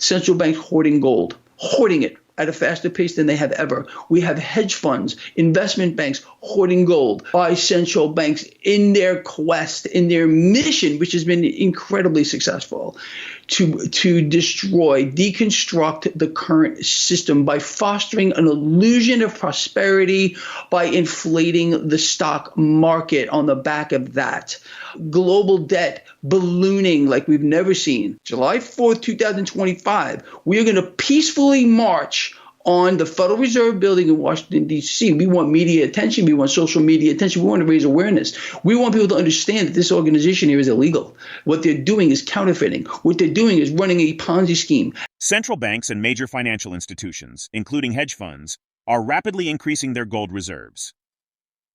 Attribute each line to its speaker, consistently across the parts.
Speaker 1: Central banks hoarding gold, hoarding it at a faster pace than they have ever. We have hedge funds, investment banks hoarding gold by central banks in their quest, in their mission, which has been incredibly successful, to destroy, deconstruct the current system by fostering an illusion of prosperity, by inflating the stock market on the back of that. Global debt ballooning like we've never seen. July 4th, 2025, we are going to peacefully march on the Federal Reserve building in Washington, D.C. We want media attention. We want social media attention. We want to raise awareness. We want people to understand that this organization here is illegal. What they're doing is counterfeiting. What they're doing is running a Ponzi scheme.
Speaker 2: Central banks and major financial institutions, including hedge funds, are rapidly increasing their gold reserves.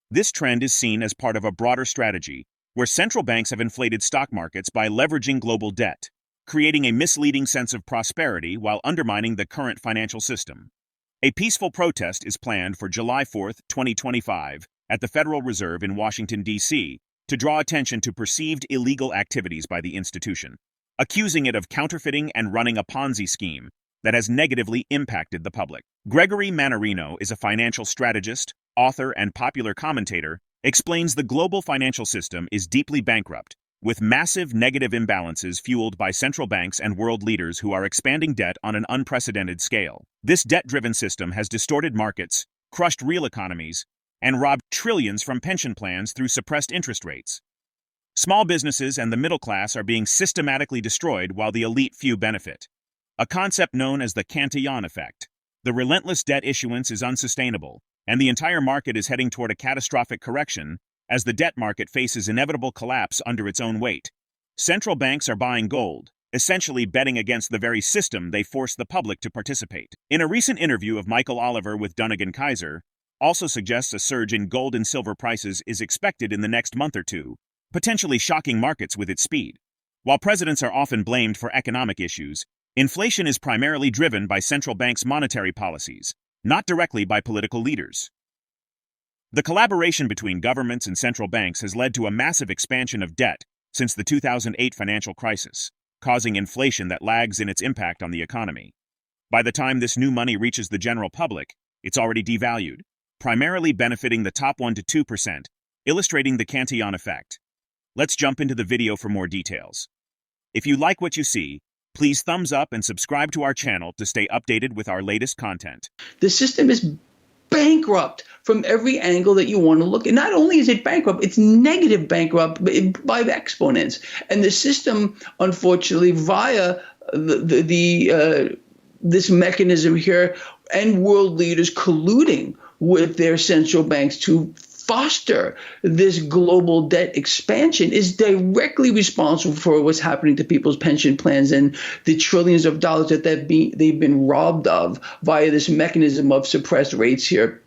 Speaker 2: This trend is seen as part of a broader strategy where central banks have inflated stock markets by leveraging global debt, creating a misleading sense of prosperity while undermining the current financial system. A peaceful protest is planned for July 4th, 2025, at the Federal Reserve in Washington, D.C., to draw attention to perceived illegal activities by the institution, accusing it of counterfeiting and running a Ponzi scheme that has negatively impacted the public. Gregory Mannarino is a financial strategist, author, and popular commentator, explains the global financial system is deeply bankrupt, with massive negative imbalances fueled by central banks and world leaders who are expanding debt on an unprecedented scale. This debt-driven system has distorted markets, crushed real economies, and robbed trillions from pension plans through suppressed interest rates. Small businesses and the middle class are being systematically destroyed while the elite few benefit. A concept known as the Cantillon effect. The relentless debt issuance is unsustainable, and the entire market is heading toward a catastrophic correction as the debt market faces inevitable collapse under its own weight. Central banks are buying gold, essentially betting against the very system they force the public to participate. In a recent interview of Michael Oliver with Dunnigan Kaiser, also suggests a surge in gold and silver prices is expected in the next month or two, potentially shocking markets with its speed. While presidents are often blamed for economic issues, inflation is primarily driven by central banks' monetary policies, not directly by political leaders. The collaboration between governments and central banks has led to a massive expansion of debt since the 2008 financial crisis, causing inflation that lags in its impact on the economy. By the time this new money reaches the general public, it's already devalued, primarily benefiting the top 1 to 2%, illustrating the Cantillon effect. Let's jump into the video for more details. If you like what you see, please thumbs up and subscribe to our channel to stay updated with our latest content.
Speaker 1: The system is bankrupt from every angle that you want to look. And not only is it bankrupt, it's negative bankrupt by exponents. And the system, unfortunately, via this mechanism here and world leaders colluding with their central banks to foster this global debt expansion, is directly responsible for what's happening to people's pension plans and the trillions of dollars that they've been robbed of via this mechanism of suppressed rates here.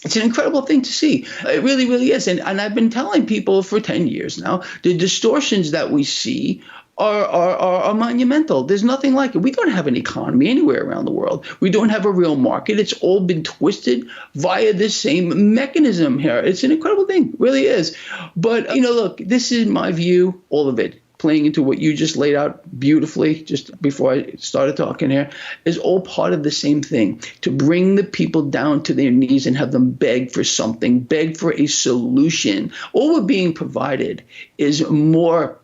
Speaker 1: It's an incredible thing to see. It really, really is. And I've been telling people for 10 years now, the distortions that we see are monumental. There's nothing like it. We don't have an economy anywhere around the world. We don't have a real market. It's all been twisted via this same mechanism here. It's an incredible thing. It really is. But, look, this is my view, all of it, playing into what you just laid out beautifully just before I started talking here, is all part of the same thing, to bring the people down to their knees and have them beg for something, beg for a solution. All we're being provided is more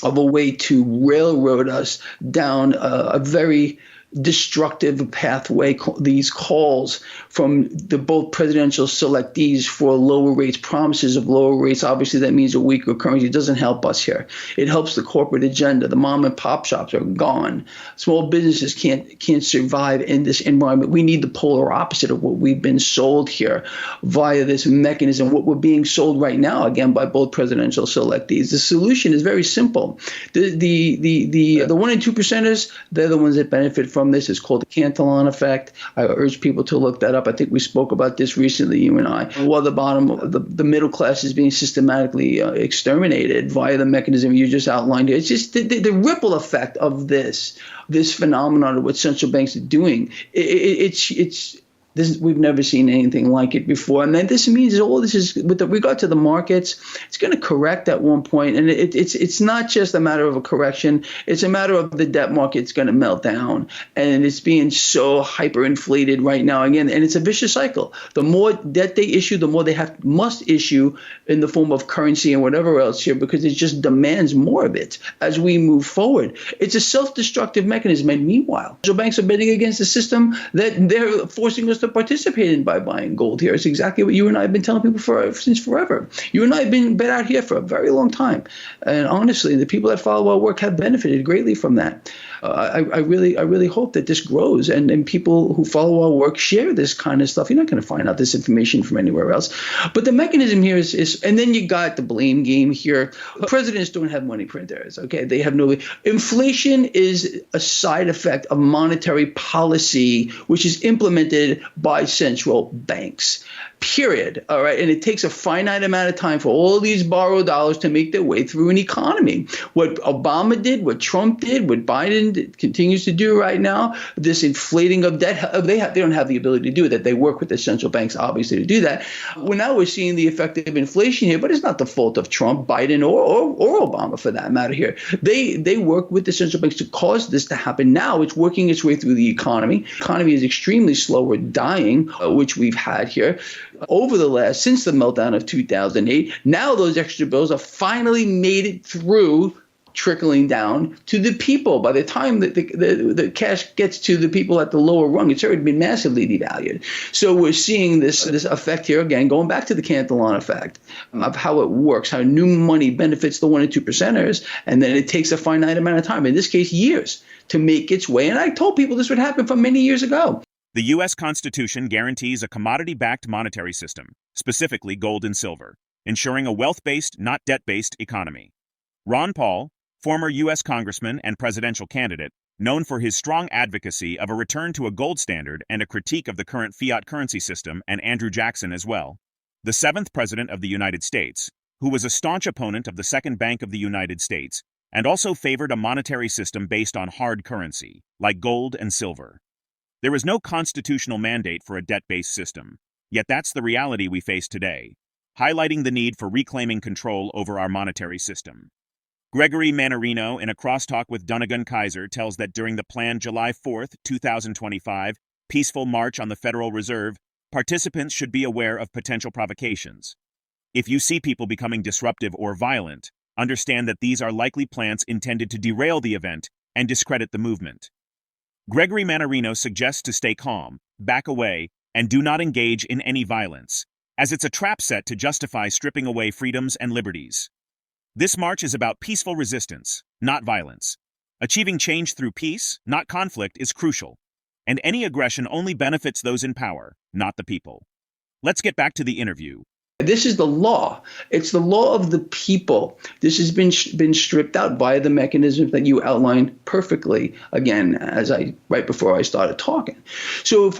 Speaker 1: of a way to railroad us down a very destructive pathway. These calls from the both presidential selectees for lower rates, promises of lower rates. Obviously, that means a weaker currency. It doesn't help us here. It helps the corporate agenda. The mom and pop shops are gone. Small businesses can't survive in this environment. We need the polar opposite of what we've been sold here via this mechanism. What we're being sold right now, again, by both presidential selectees. The solution is very simple. The 1 and 2 percenters, they're the ones that benefit from this. Is called the Cantillon effect. I urge people to look that up. I think we spoke about this recently, you and I. While the bottom, the middle class is being systematically exterminated via the mechanism you just outlined here. It's just the ripple effect of this phenomenon of what central banks are doing. It's We've never seen anything like it before. And then this means all this is, with regard to the markets, it's going to correct at one point. And it's not just a matter of a correction. It's a matter of the debt market's going to melt down. And it's being so hyperinflated right now again. And it's a vicious cycle. The more debt they issue, the more they must issue in the form of currency and whatever else here, because it just demands more of it as we move forward. It's a self-destructive mechanism. And meanwhile, central banks are betting against the system that they're forcing us to participate in by buying gold here. It's exactly what you and I have been telling people since forever. You and I have been out here for a very long time. And honestly, the people that follow our work have benefited greatly from that. I really hope that this grows and people who follow our work share this kind of stuff. You're not going to find out this information from anywhere else. But the mechanism here is, and then you got the blame game here. Presidents don't have money printers. Okay, they have no. Inflation is a side effect of monetary policy, which is implemented by central banks. Period. All right. And it takes a finite amount of time for all these borrowed dollars to make their way through an economy. What Obama did, what Trump did, what Biden continues to do right now, this inflating of debt, they don't have the ability to do that. They work with the central banks, obviously, to do that. Well, now we're seeing the effect of inflation here, but it's not the fault of Trump, Biden, or Obama for that matter here. They work with the central banks to cause this to happen. Now it's working its way through the economy. The economy is extremely slow. We're dying, which we've had here. Since the meltdown of 2008, now those extra bills have finally made it through, trickling down to the people. By the time that the cash gets to the people at the lower rung, it's already been massively devalued. So we're seeing this effect here again, going back to the Cantillon effect of how it works, how new money benefits the 1% and 2%ers, and then it takes a finite amount of time, in this case years, to make its way. And I told people this would happen from many years ago.
Speaker 2: The U.S. Constitution guarantees a commodity-backed monetary system, specifically gold and silver, ensuring a wealth-based, not debt-based economy. Ron Paul, former U.S. congressman and presidential candidate, known for his strong advocacy of a return to a gold standard and a critique of the current fiat currency system, and Andrew Jackson as well, the seventh president of the United States, who was a staunch opponent of the Second Bank of the United States, and also favored a monetary system based on hard currency, like gold and silver. There is no constitutional mandate for a debt-based system, yet that's the reality we face today, highlighting the need for reclaiming control over our monetary system. Gregory Mannarino, in a crosstalk with Dunnigan Kaiser, tells that during the planned July 4, 2025, peaceful march on the Federal Reserve, participants should be aware of potential provocations. If you see people becoming disruptive or violent, understand that these are likely plans intended to derail the event and discredit the movement. Gregory Mannarino suggests to stay calm, back away, and do not engage in any violence, as it's a trap set to justify stripping away freedoms and liberties. This march is about peaceful resistance, not violence. Achieving change through peace, not conflict, is crucial, and any aggression only benefits those in power, not the people. Let's get back to the interview.
Speaker 1: This is the law. It's the law of the people. This has been stripped out by the mechanisms that you outlined perfectly, again, right before I started talking. So if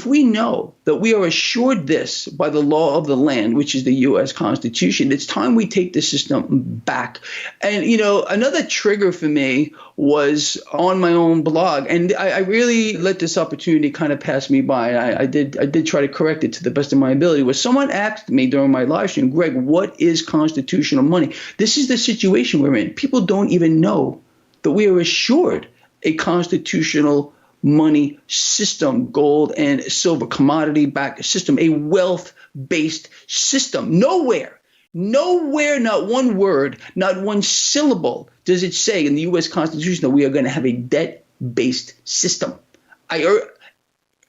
Speaker 1: we know that we are assured this by the law of the land, which is the U.S. Constitution, it's time we take the system back. And, another trigger for me was on my own blog. And I really let this opportunity kind of pass me by. I did try to correct it to the best of my ability. Was someone asked me during my live stream, Greg, what is constitutional money? This is the situation we're in. People don't even know that we are assured a constitutional money system, gold and silver, commodity-backed system, a wealth-based system. Nowhere, not one word, not one syllable does it say in the U.S. Constitution that we are going to have a debt-based system.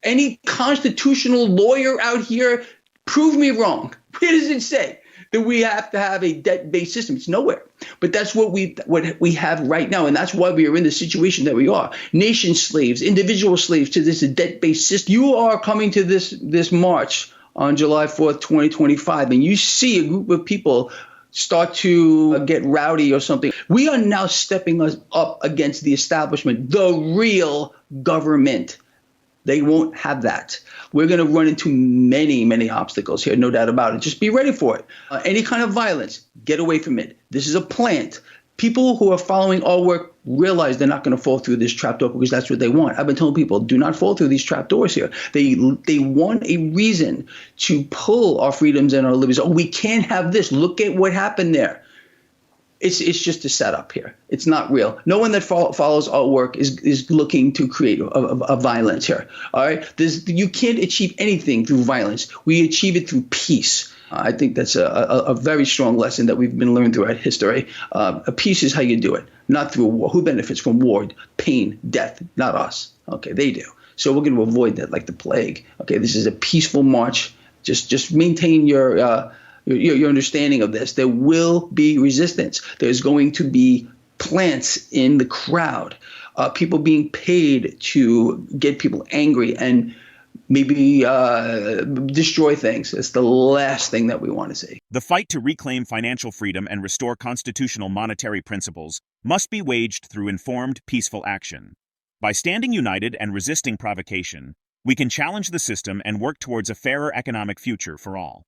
Speaker 1: Any constitutional lawyer out here, prove me wrong. Where does it say that we have to have a debt-based system? It's nowhere. But that's what we have right now, and that's why we are in the situation that we are. Nation slaves, individual slaves to this debt-based system. You are coming to this march on July 4th, 2025, and you see a group of people start to get rowdy or something. We are now stepping us up against the establishment, the real government. They won't have that. We're going to run into many, many obstacles here, no doubt about it. Just be ready for it. Any kind of violence, get away from it. This is a plant. People who are following all work realize they're not going to fall through this trapdoor because that's what they want. I've been telling people, do not fall through these trapdoors here. They want a reason to pull our freedoms and our liberties. Oh, we can't have this. Look at what happened there. It's just a setup here. It's not real. No one that follows our work is looking to create a violence here. All right, you can't achieve anything through violence. We achieve it through peace. I think that's a very strong lesson that we've been learning throughout history. Peace is how you do it, not through war. Who benefits from war? Pain, death, not us. Okay, they do. So we're going to avoid that like the plague. Okay, this is a peaceful march. Just maintain your understanding of this. There will be resistance. There's going to be plants in the crowd, people being paid to get people angry and maybe destroy things. It's the last thing that we want to see.
Speaker 2: The fight to reclaim financial freedom and restore constitutional monetary principles must be waged through informed, peaceful action. By standing united and resisting provocation, we can challenge the system and work towards a fairer economic future for all.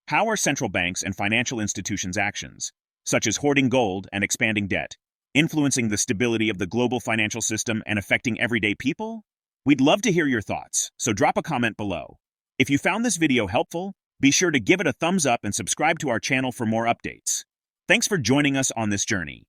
Speaker 2: How are central banks and financial institutions' actions, such as hoarding gold and expanding debt, influencing the stability of the global financial system and affecting everyday people? We'd love to hear your thoughts, so drop a comment below. If you found this video helpful, be sure to give it a thumbs up and subscribe to our channel for more updates. Thanks for joining us on this journey.